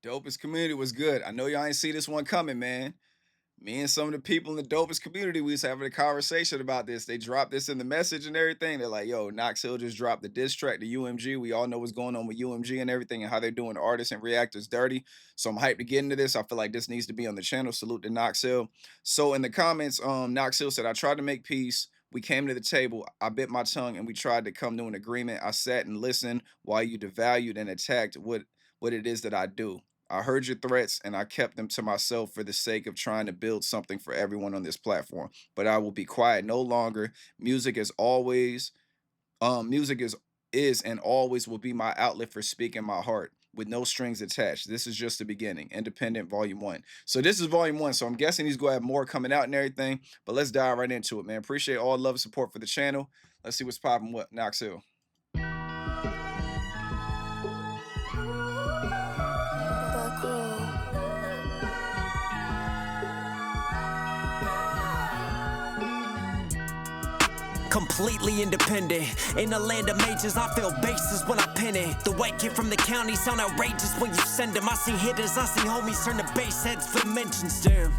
Dopest community was good. I know y'all ain't see this one coming, man. Me and some of the people in the dopest community, we was having a conversation about this. They dropped this in the message and everything. They're like, yo, Knox Hill just dropped the diss track to UMG. We all know what's going on with UMG and everything and how they're doing artists and reactors dirty. So I'm hyped to get into this. I feel like this needs to be on the channel. Salute to Knox Hill. So in the comments, Knox Hill said, I tried to make peace. We came to the table. I bit my tongue and we tried to come to an agreement. I sat and listened while you devalued and attacked what it is that I do. I heard your threats and I kept them to myself for the sake of trying to build something for everyone on this platform. But I will be quiet no longer. Music is always, music is and always will be my outlet for speaking my heart with no strings attached. This is just the beginning. Independent Vol.1. So this is Vol.1. So I'm guessing he's gonna have more coming out and everything. But let's dive right into it, man. Appreciate all the love and support for the channel. Let's see what's popping with Knox Hill. Completely independent. In the land of majors, I feel bases when I pin it. The white kid from the county sound outrageous when you send him. I see hitters, I see homies turn to base heads for mentions. Damn.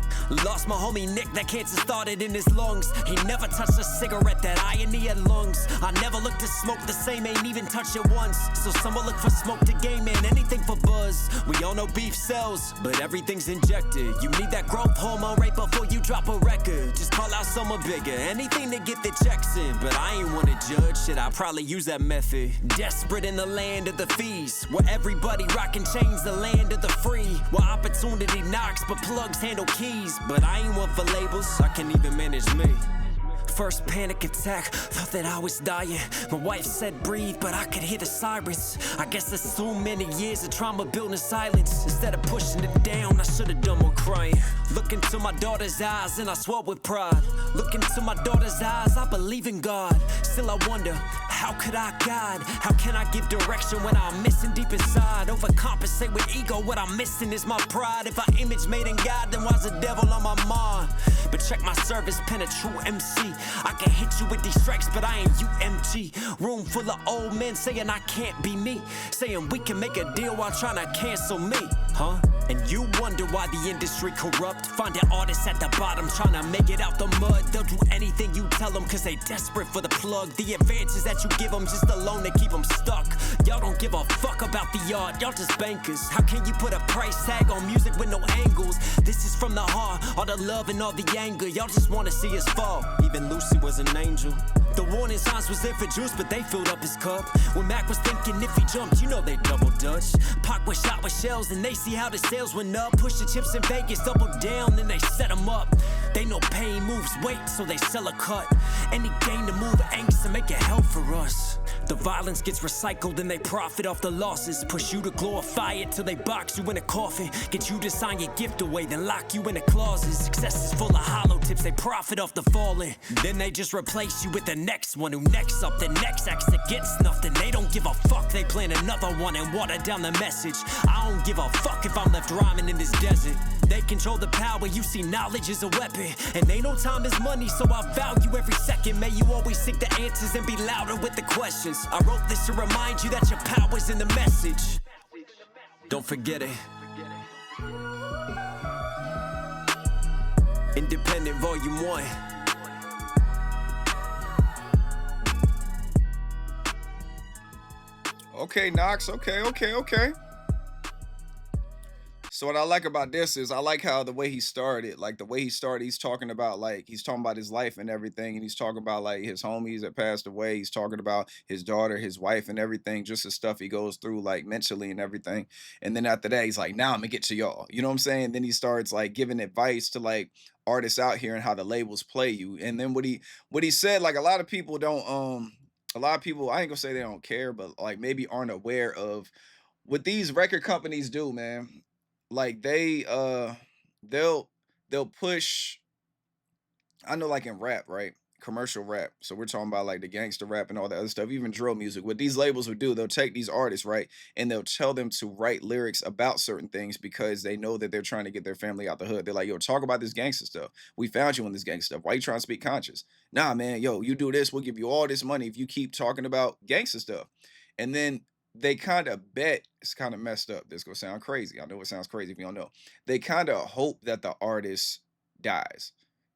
Lost my homie Nick, that cancer started in his lungs. He never touched a cigarette, that iron he had lungs. I never looked to smoke the same, ain't even touched it once. So some will look for smoke to gain, man, anything for buzz. We all know beef sells, but everything's injected. You need that growth hormone right before you drop a record. Just call out someone bigger, anything to get the checks in. But I ain't wanna judge, shit, I probably use that method. Desperate in the land of the fees, where everybody rockin' chains, the land of the free. Where opportunity knocks, but plugs handle keys. But I ain't one for labels, I can even manage me. First panic attack, thought that I was dying. My wife said breathe, but I could hear the sirens. I guess it's too many years of trauma built in silence. Instead of pushing it down, I should've done more crying. Look into my daughter's eyes and I swore with pride. Look into my daughter's eyes, I believe in God. Still I wonder, how could I guide? How can I give direction when I'm missing deep inside? Overcompensate with ego, what I'm missing is my pride. If I image made in God, then why's the devil on my mind? But check my service, pen a true MC. I can hit you with these strikes, but I ain't UMG. Room full of old men saying I can't be me. Saying we can make a deal while trying to cancel me. Huh? And you wonder why the industry corrupt. Finding artists at the bottom trying to make it out the mud. They'll do anything you tell them cause they desperate for the plug. The advances that you give them just alone to keep them stuck. Y'all don't give a fuck about the art, y'all just bankers. How can you put a price tag on music with no angles? This is from the heart, all the love and all the anger. Y'all just wanna see us fall, even Lucy was an angel. The warning signs was there for Juice, but they filled up his cup. When Mac was thinking if he jumped, you know they double dutch. Pac was shot with shells and they see how the sales went up. Push the chips in Vegas, double down, then they set them up. They know pain moves weight, so they sell a cut. Any gain to move angst and make it hell for us. The violence gets recycled and they profit off the losses. Push you to glorify it till they box you in a coffin. Get you to sign your gift away, then lock you in a closet. Success is full of hollow tips, they profit off the falling. Then they just replace you with the next one who next up. The next acts that gets snuffed and they don't give a fuck. They plan another one and water down the message. I don't give a fuck if I'm left rhyming in this desert. They control the power, you see knowledge is a weapon. And they know time is money, so I value every second. May you always seek the answers and be louder with the questions. I wrote this to remind you that your power's in the message. Don't forget it. Independent Vol.1. Okay, Knox. Okay. So what I like about this is I like how the way he started, like the way he started, he's talking about his life and everything, and he's talking about like his homies that passed away. He's talking about his daughter, his wife, and everything, just the stuff he goes through like mentally and everything. And then after that, he's like, now I'm gonna get to y'all. You know what I'm saying? Then he starts like giving advice to like artists out here and how the labels play you. And then what he said, like a lot of people don't a lot of people, I ain't gonna say they don't care, but like maybe aren't aware of what these record companies do, man. Like they'll push, I know, like in rap, right? Commercial rap. So we're talking about like the gangster rap and all that other stuff, even drill music. What these labels would do, they'll take these artists, right? And they'll tell them to write lyrics about certain things because they know that they're trying to get their family out the hood. They're like, yo, talk about this gangster stuff. We found you in this gangster stuff. Why you trying to speak conscious? Nah, man, yo, you do this, we'll give you all this money if you keep talking about gangster stuff. And then they kind of bet it's kind of messed up. This gonna sound crazy. I know it sounds crazy if you don't know. They kind of hope that the artist dies.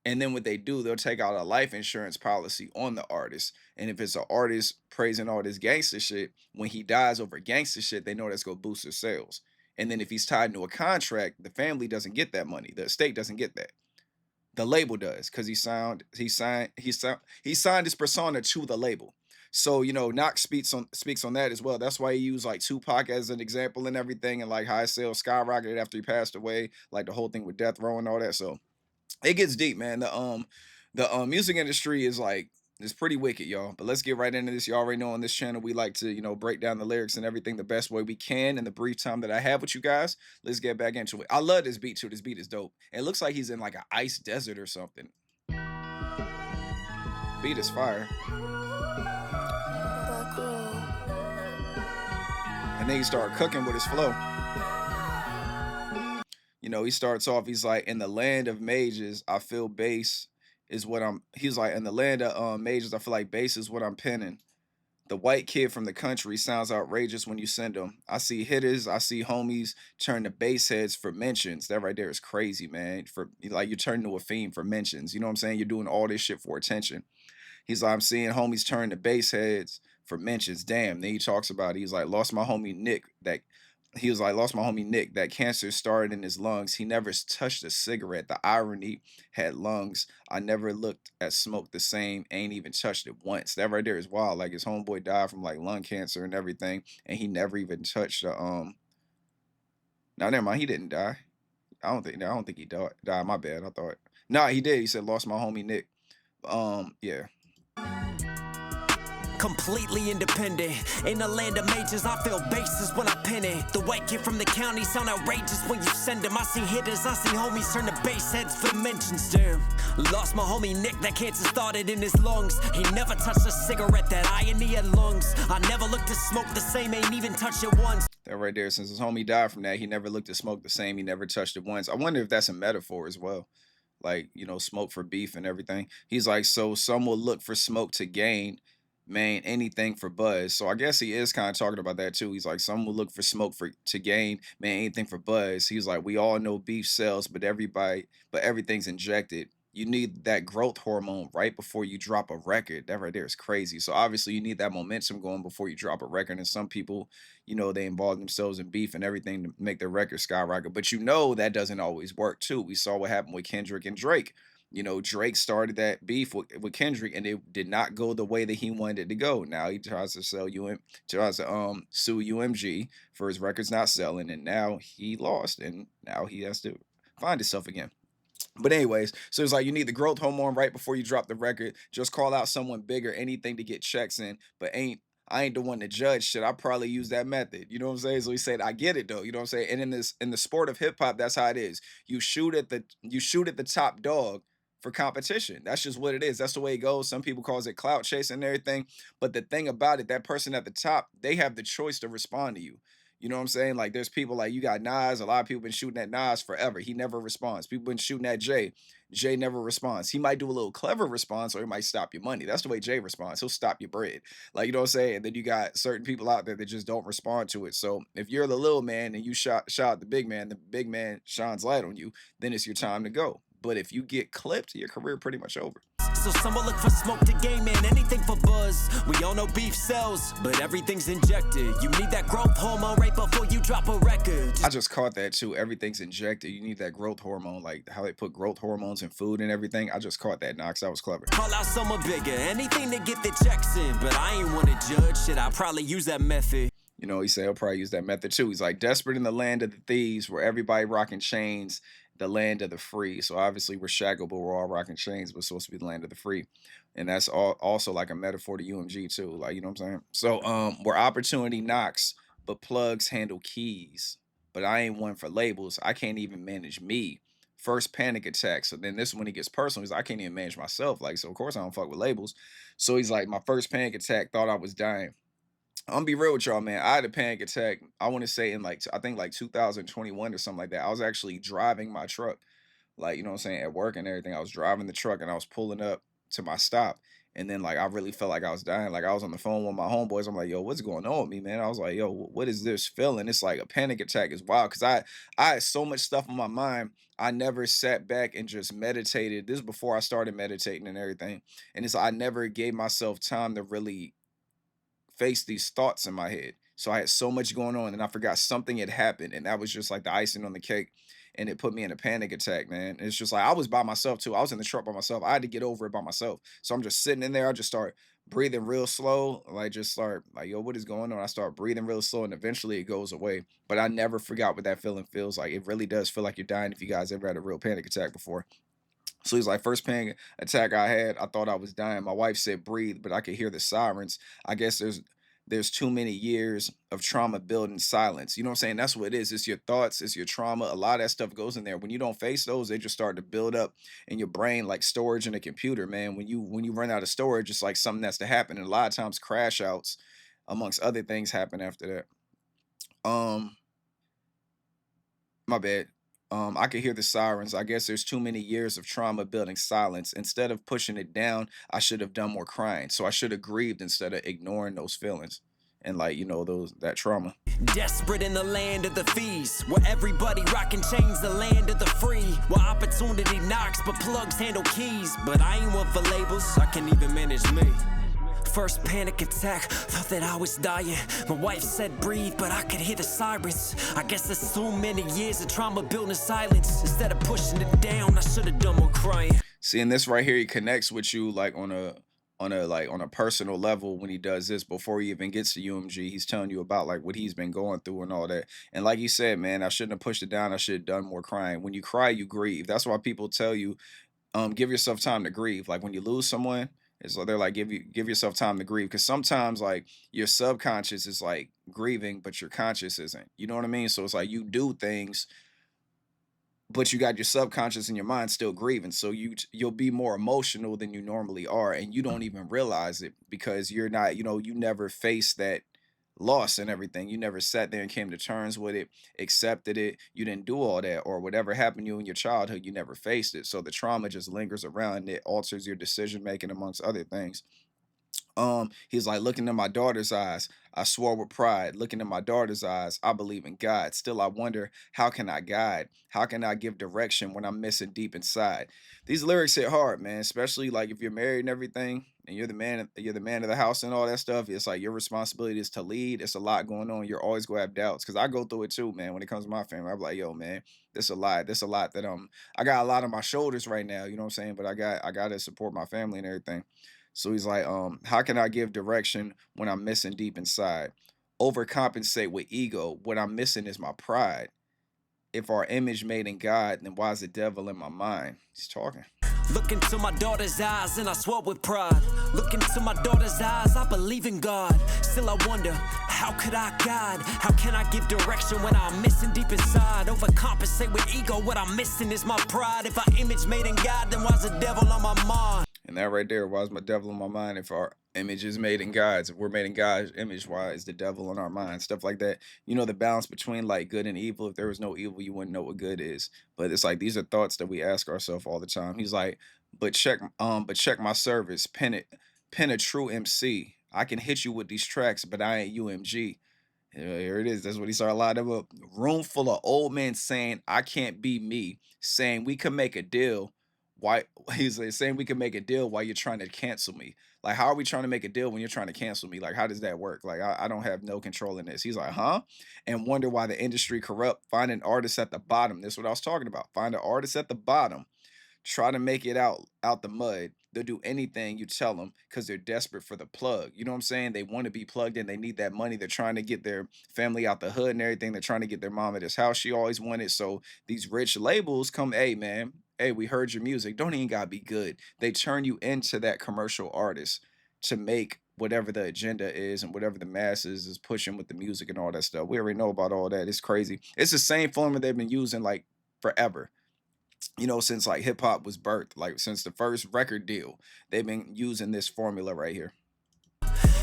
And then what they do, they'll take out a life insurance policy on the artist. And if it's an artist praising all this gangster shit, when he dies over gangster shit, they know that's gonna boost his sales. And then if he's tied into a contract, the family doesn't get that money. The estate doesn't get that. The label does because he signed his persona to the label. So Knox speaks on that as well. That's why he used like Tupac as an example and everything, and like how his sales skyrocketed after he passed away, like the whole thing with death row and all that. So it gets deep, man. The music industry is like it's pretty wicked, y'all. But let's get right into this. You already know on this channel we like to, break down the lyrics and everything the best way we can in the brief time that I have with you guys. Let's get back into it. I love this beat too. This beat is dope. It looks like he's in like an ice desert or something. Beat is fire. And then he started cooking with his flow. He starts off, he's like, in the land of mages, I feel bass is what he's like, in the land of mages, I feel like bass is what I'm penning. The white kid from the country sounds outrageous when you send him. I see hitters, I see homies turn to bass heads for mentions. That right there is crazy, man. For like you turn to a fiend for mentions. You know what I'm saying? You're doing all this shit for attention. He's like, I'm seeing homies turn to bass heads for mentions. Damn. Then he talks about it. He's like, lost my homie Nick. Lost my homie Nick. That cancer started in his lungs. He never touched a cigarette. The irony had lungs. I never looked at smoke the same. Ain't even touched it once. That right there is wild. Like his homeboy died from like lung cancer and everything, and he never even touched the No, never mind. He didn't die. I don't think he died. My bad. I thought. Nah, he did. He said lost my homie Nick. Yeah. Completely independent. In the land of majors, I feel bases when I pin it. The white kid from the county sound outrageous when you send him. I see hitters, I see homies turn to base heads for mentions. Damn. Lost my homie Nick, that cancer started in his lungs. He never touched a cigarette, that irony had lungs. I never looked to smoke the same, ain't even touched it once. That right there, since his homie died from that, he never looked to smoke the same. He never touched it once. I wonder if that's a metaphor as well. Like, smoke for beef and everything. He's like, so some will look for smoke to gain, man, anything for buzz. So I guess he is kind of talking about that too. He's like, some will look for smoke for to gain, man, anything for buzz. He's like, we all know beef sells, but everything's injected. You need that growth hormone right before you drop a record. That right there is crazy. So obviously you need that momentum going before you drop a record. And some people, they involve themselves in beef and everything to make their record skyrocket. But that doesn't always work too. We saw what happened with Kendrick and Drake. Drake started that beef with Kendrick, and it did not go the way that he wanted it to go. Now he tries to sue UMG for his records not selling, and now he lost, and now he has to find himself again. But anyways, so it's like you need the growth hormone right before you drop the record. Just call out someone bigger, anything to get checks in, but I ain't the one to judge shit. I probably use that method. You know what I'm saying? So he said, I get it though. You know what I'm saying? And in the sport of hip hop, that's how it is. You shoot at the top dog for competition. That's just what it is. That's the way it goes. Some people calls it clout chasing and everything. But the thing about it, that person at the top, they have the choice to respond to you. You know what I'm saying? Like there's people like you got Nas. A lot of people been shooting at Nas forever. He never responds. People been shooting at Jay. Jay never responds. He might do a little clever response or he might stop your money. That's the way Jay responds. He'll stop your bread. Like, you know what I'm saying? And then you got certain people out there that just don't respond to it. So if you're the little man and you shot the big man shines light on you, then it's your time to go. But if you get clipped, your career pretty much over. So some will look for smoke to gain, man, anything for buzz. We all know beef sells, but everything's injected. You need that growth hormone right before you drop a record. I just caught that too. Everything's injected. You need that growth hormone, like how they put growth hormones in food and everything. I just caught that, Knox. That was clever. Call out someone bigger, anything to get the checks in. But I ain't want to judge shit. I'll probably use that method. He said he'll probably use that method too. He's like, desperate in the land of the thieves where everybody rocking chains, the land of the free. So obviously we're shackled, but we're all rocking chains, but it's supposed to be the land of the free. And that's also like a metaphor to UMG too. Like, you know what I'm saying? So where opportunity knocks, but plugs handle keys. But I ain't one for labels. I can't even manage me. First panic attack. So then this is when he gets personal. He's like, I can't even manage myself. Like, so of course I don't fuck with labels. So he's like, my first panic attack, thought I was dying. I'm gonna be real with y'all, man. I had a panic attack. I want to say in like I think like 2021 or something like that. I was actually driving my truck, like you know what I'm saying, at work and everything. I was driving the truck and I was pulling up to my stop, And then like I really felt like I was dying. Like I was on the phone with my homeboys. I'm like, yo, what's going on with me, man? I was like, yo, what is this feeling? It's like a panic attack is wild. Cause I had so much stuff on my mind. I never sat back and just meditated. This is before I started meditating and everything. And it's I never gave myself time to really face these thoughts in my head. So I had so much going on and I forgot something had happened. And that was just like the icing on the cake. And it put me in a panic attack, man. And it's just like I was by myself too. I was in the truck by myself. I had to get over it by myself. So I'm just sitting in there. I just start breathing real slow. Like just start like, yo, what is going on? I start breathing real slow and eventually it goes away. But I never forgot what that feeling feels like. It really does feel like you're dying if you guys ever had a real panic attack before. So he's like, first panic attack I had, I thought I was dying. My wife said breathe, but I could hear the sirens. I guess there's too many years of trauma building silence. You know what I'm saying? That's what it is. It's your thoughts, it's your trauma. A lot of that stuff goes in there. When you don't face those, they just start to build up in your brain like storage in a computer, man. When you run out of storage, it's like something that's to happen. And a lot of times crash outs, amongst other things, happen after that. My bad. I could hear the sirens. I guess there's too many years of trauma building silence. Instead of pushing it down, I should have done more crying. So I should have grieved instead of ignoring those feelings and like, those that trauma. Desperate in the land of the fees, where everybody rockin' chains, the land of the free, where opportunity knocks, but plugs handle keys. But I ain't one for labels, I can even manage me. First panic attack, thought that I was dying. My wife said breathe, but I could hear the sirens. I guess there's so many years of trauma built in silence. Instead of pushing it down, I should have done more crying. Seeing this right here, he connects with you like on a personal level when he does this before he even gets to UMG. He's telling you about like what he's been going through and all that. And like you said, man, I shouldn't have pushed it down. I should have done more crying. When you cry, you grieve. That's why people tell you give yourself time to grieve. Like when you lose someone, it's like they're like give yourself time to grieve because sometimes like your subconscious is like grieving, but your conscious isn't. You know what I mean? So it's like you do things, but you got your subconscious and your mind still grieving. So you'll be more emotional than you normally are, and you don't even realize it because you're not. You never faced that loss and everything. You never sat there and came to terms with it, accepted it. You didn't do all that, or whatever happened to you in your childhood, you never faced it. So the trauma just lingers around and it alters your decision making amongst other things. He's like, looking in my daughter's eyes, I swore with pride. Looking in my daughter's eyes, I believe in God. Still, I wonder, how can I guide? How can I give direction when I'm missing deep inside? These lyrics hit hard, man. Especially like if you're married and everything, and you're the man of the house and all that stuff. It's like your responsibility is to lead. It's a lot going on. You're always gonna have doubts because I go through it too, man. When it comes to my family, I'm like, yo, man, this a lot. This a lot that I got a lot on my shoulders right now. You know what I'm saying? But I got to support my family and everything. So he's like, how can I give direction when I'm missing deep inside? Overcompensate with ego. What I'm missing is my pride. If our image made in God, then why is the devil in my mind? He's talking. Look into my daughter's eyes and I swore with pride. Look into my daughter's eyes, I believe in God. Still I wonder, how could I guide? How can I give direction when I'm missing deep inside? Overcompensate with ego, what I'm missing is my pride. If our image made in God, then why's the devil on my mind? And that right there, why is my devil in my mind? If our image is made in God's, if we're made in God's image, why is the devil in our mind? Stuff like that. The balance between like good and evil. If there was no evil, you wouldn't know what good is. But it's like these are thoughts that we ask ourselves all the time. He's like, but check my service, pen a true MC. I can hit you with these tracks, but I ain't UMG. Yeah, here it is. That's what he started lining up. Room full of old men saying, I can't be me, saying we can make a deal. Why he's like saying we can make a deal while you're trying to cancel me. Like, how are we trying to make a deal when you're trying to cancel me? Like, how does that work? Like, I don't have no control in this. He's like, huh? And wonder why the industry corrupt. Find an artist at the bottom. This is what I was talking about. Find an artist at the bottom, try to make it out the mud. They'll do anything you tell them because they're desperate for the plug. You know what I'm saying? They want to be plugged in. They need that money. They're trying to get their family out the hood and everything. They're trying to get their mom at this house she always wanted. So these rich labels come, hey man, hey, we heard your music. Don't even gotta be good. They turn you into that commercial artist to make whatever the agenda is and whatever the masses is pushing with the music and all that stuff. We already know about all that. It's crazy. It's the same formula they've been using like forever, since like hip hop was birthed, like since the first record deal, they've been using this formula right here.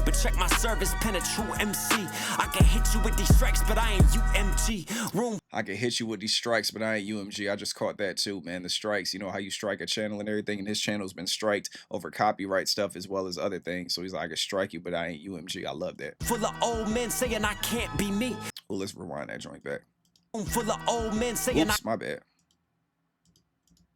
But check my service, pen a true MC. I can hit you with these strikes, but I ain't UMG. Room I can hit you with these strikes, but I ain't UMG. I just caught that too, man. The strikes, you know how you strike a channel and everything, and his channel's been striked over copyright stuff as well as other things. So he's like, I can strike you, but I ain't UMG. I love that. full of old men saying I can't be me. Well, let's rewind that joint back. Room full of old men saying Oops, my bad.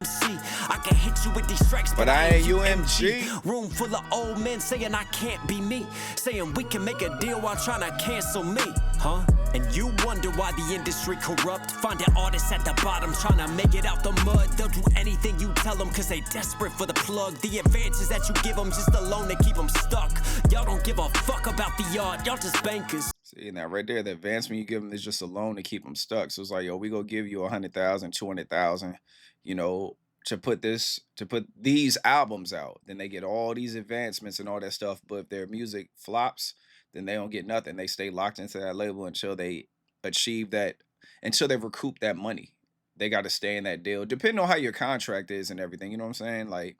I can hit you with these strikes, But I ain't UMG. Room full of old men saying I can't be me, saying we can make a deal while trying to cancel me, huh? And you wonder why the industry corrupt. Finding artists at the bottom trying to make it out the mud. They'll do anything you tell them cause they desperate for the plug. The advances that you give them just alone to keep them stuck. Y'all don't give a fuck about the art, y'all just bankers. See, now right there, the advancement you give them is just a loan to keep them stuck. So it's like, yo, we gonna give you 100,000, 200,000, you know, to put these albums out. Then they get all these advancements and all that stuff. But if their music flops, then they don't get nothing. They stay locked into that label until they achieve that, until they recoup that money. They got to stay in that deal, depending on how your contract is and everything. You know what I'm saying? Like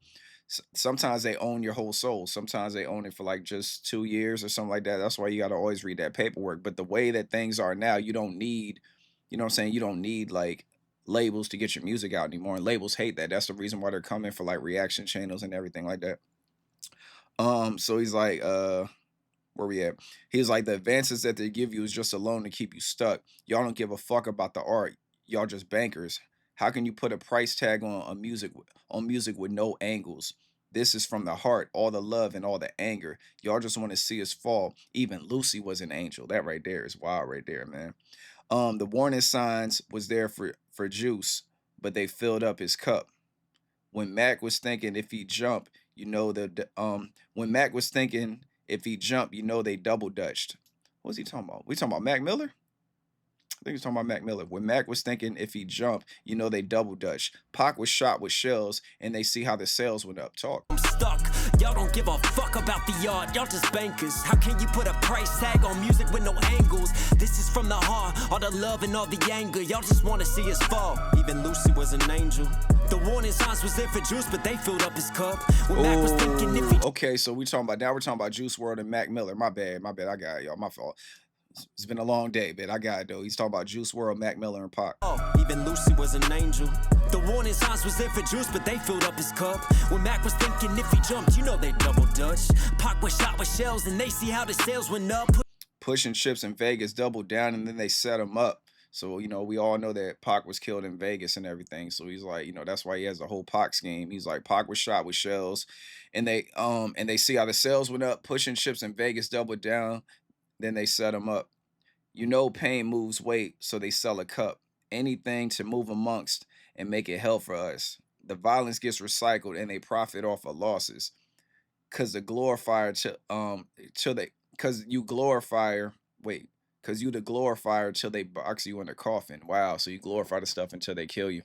sometimes they own your whole soul. Sometimes they own it for like just 2 years or something like that. That's why you got to always read that paperwork. But the way that things are now, you don't need, you know what I'm saying? You don't need like labels to get your music out anymore. And labels hate that. That's the reason why they're coming for like reaction channels and everything like that. So he's like, where we at? He's like, the advances that they give you is just a loan to keep you stuck. Y'all don't give a fuck about the art. Y'all just bankers. How can you put a price tag on music with no angles? This is from the heart, all the love and all the anger. Y'all just want to see us fall. Even Lucy was an angel. That right there is wild right there, man. The warning signs was there for Juice, but they filled up his cup. When Mac was thinking if he jump, you know when Mac was thinking if he jump, you know they double dutched. What's he talking about? We talking about Mac Miller? I think he's talking about Mac Miller. When Mac was thinking if he jumped, you know they double dutched. Pac was shot with shells, and they see how the sales went up. Talk. I'm stuck. Y'all don't give a fuck about the art. Y'all just bankers. How can you put a price tag on music with no angles? This is from the heart, all the love and all the anger. Y'all just want to see us fall. Even Lucy was an angel. The warning signs was there for Juice, but they filled up his cup. When Mac was thinking if he... Okay, so we're talking about Juice WRLD and Mac Miller. My bad. I got it, y'all. My fault. It's been a long day, but I got it though. He's talking about Juice WRLD, Mac Miller, and Pac. Oh, even Lucy was an angel. The warning signs was there for Juice, but they filled up his cup. When Mac was thinking if he jumped, you know they double dutch. Pac was shot with shells, and they see how the sales went up. Pushing chips in Vegas doubled down, and then they set him up. So, you know, we all know that Pac was killed in Vegas and everything. So he's like, you know, that's why he has the whole Pac scheme. He's like, Pac was shot with shells, and they see how the sales went up. Pushing chips in Vegas doubled down, then they set him up. You know pain moves weight, so they sell a cup. Anything to move amongst and make it hell for us. The violence gets recycled and they profit off of losses. Cause the glorifier cause you the glorifier till they box you in the coffin. Wow, so you glorify the stuff until they kill you.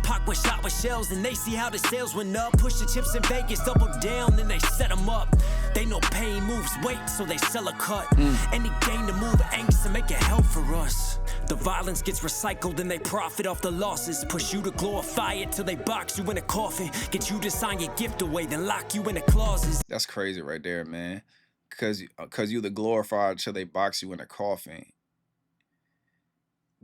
Pac was shot with shells and they see how the sales went up. Push the chips in Vegas, double down, then they set them up. They know pain moves weight, so they sell a cut. Any gain to move angst and make it hell for us. The violence gets recycled and they profit off the losses. Push you to glorify it till they box you in a coffin. Get you to sign your gift away, then lock you in the closets. That's crazy right there, man. Cause you the glorified till they box you in a coffin.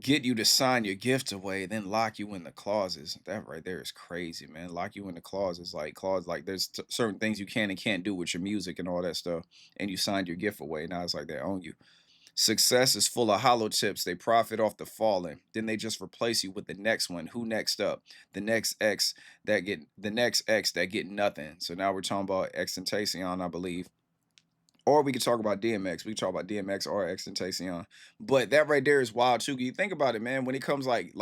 Get you to sign your gift away, then lock you in the clauses. That right there is crazy, man. Lock you in the clauses, like there's certain things you can and can't do with your music and all that stuff, and you signed your gift away. Now it's like they own you. Success is full of hollow tips. They profit off the fallen. Then they just replace you with the next one. Who next up? The next X that get nothing. So now we're talking about XXXTentacion, I believe. Or we could talk about DMX. We could talk about DMX or XXXTentacion. But that right there is wild too. You think about it, man. When it comes like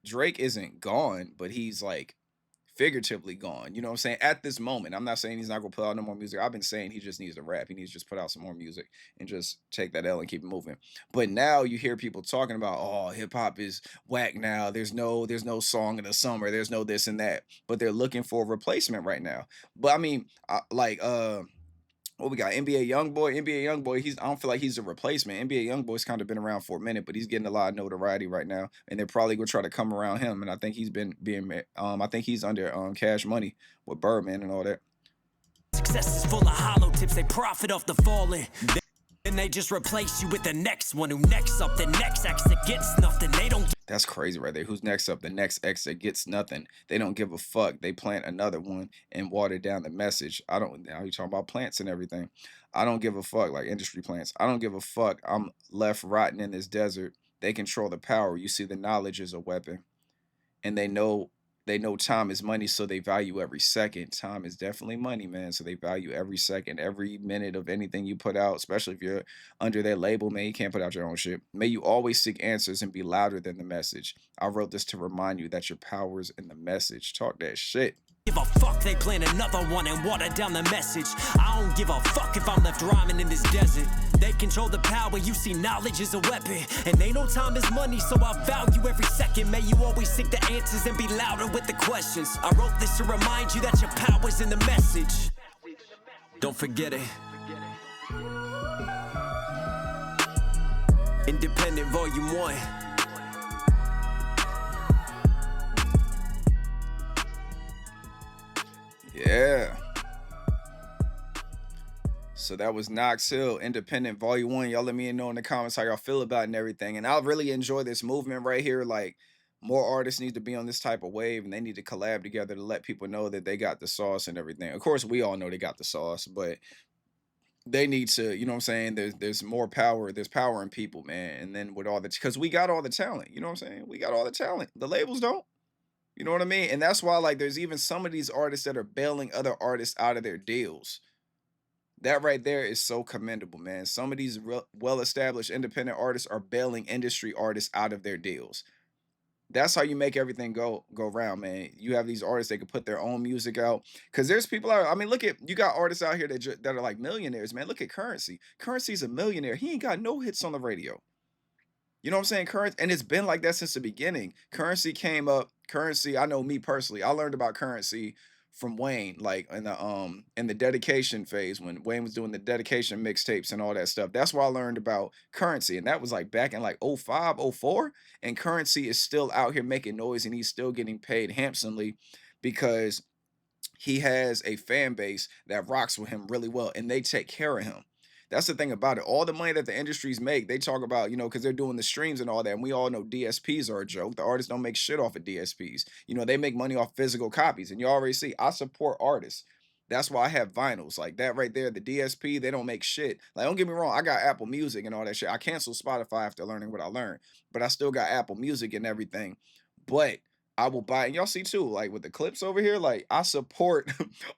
Drake isn't gone, but he's like figuratively gone. You know what I'm saying? At this moment, I'm not saying he's not gonna put out no more music. I've been saying he just needs to rap. He needs to just put out some more music and just take that L and keep it moving. But now you hear people talking about, oh, hip hop is whack now. There's no song in the summer. There's no this and that. But they're looking for a replacement right now. But I mean, what we got? NBA Youngboy. I don't feel like he's a replacement. NBA Youngboy's kind of been around for a minute, but he's getting a lot of notoriety right now, and they're probably gonna try to come around him. And I think he's been I think he's under Cash Money with Birdman and all that. Success is full of hollow tips, they profit off the falling. And they just replace you with the next one who next up, the next X that gets nothing. They don't. That's crazy right there. Who's next up? The next X that gets nothing. They don't give a fuck. They plant another one and water down the message. I don't. Now you talking about plants and everything. I don't give a fuck. Like industry plants. I don't give a fuck. I'm left rotting in this desert. They control the power. You see, the knowledge is a weapon, and they know time is money, so they value every second. Time is definitely money, man. So they value every second, every minute of anything you put out, especially if you're under their label, man. You can't put out your own shit. May you always seek answers and be louder than the message. I wrote this to remind you that your power is in the message. Talk that shit. Give a fuck, they plan another one and water down the message. I don't give a fuck if I'm left rhyming in this desert. They control the power, you see knowledge is a weapon. And they know time is money, so I value every second. May you always seek the answers and be louder with the questions. I wrote this to remind you that your power's in the message. Don't forget it. Independent Volume 1. Yeah. So that was Knox Hill, Independent Volume 1. Y'all let me know in the comments how y'all feel about it and everything. And I really enjoy this movement right here. Like, more artists need to be on this type of wave, and they need to collab together to let people know that they got the sauce and everything. Of course, we all know they got the sauce, but they need to, you know what I'm saying? There's more power. There's power in people, man. And then with all the, because we got all the talent, you know what I'm saying? We got all the talent. The labels don't. You know what I mean? And that's why, like, there's even some of these artists that are bailing other artists out of their deals. That right there is so commendable, man. Some of these well-established independent artists are bailing industry artists out of their deals. That's how you make everything go round, man. You have these artists that can put their own music out. Cause there's people out. I mean, look at, you got artists out here that are like millionaires, man. Look at Currency. Currency's a millionaire. He ain't got no hits on the radio. You know what I'm saying? Currency, and it's been like that since the beginning. Currency came up. Currency, I know me personally. I learned about Currency from Wayne, like in the dedication phase when Wayne was doing the dedication mixtapes and all that stuff. That's why I learned about Currency. And that was like back in like '05, '04. And Currency is still out here making noise and he's still getting paid handsomely because he has a fan base that rocks with him really well and they take care of him. That's the thing about it. All the money that the industries make, they talk about, you know, because they're doing the streams and all that. And we all know DSPs are a joke. The artists don't make shit off of DSPs. You know, they make money off physical copies. And you already see, I support artists. That's why I have vinyls. Like that right there, the DSP, they don't make shit. Like, don't get me wrong, I got Apple Music and all that shit. I canceled Spotify after learning what I learned, but I still got Apple Music and everything. But I will buy, and y'all see too, like with the clips over here, like I support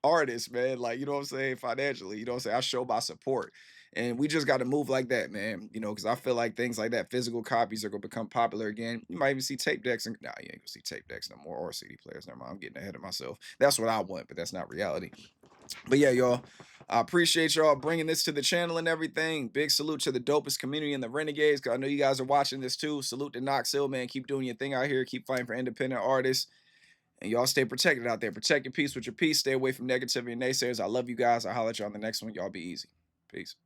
artists, man. Like, you know what I'm saying? Financially, you know what I'm saying? I show my support. And we just got to move like that, man. You know, because I feel like things like that, physical copies are going to become popular again. You might even see tape decks. And nah, you ain't going to see tape decks no more or CD players. Never mind. I'm getting ahead of myself. That's what I want, but that's not reality. But yeah, y'all, I appreciate y'all bringing this to the channel and everything. Big salute to the dopest community and the Renegades, because I know you guys are watching this too. Salute to Knox Hill, man. Keep doing your thing out here. Keep fighting for independent artists. And y'all stay protected out there. Protect your peace with your peace. Stay away from negativity and naysayers. I love you guys. I'll holler at you on the next one. Y'all be easy. Peace.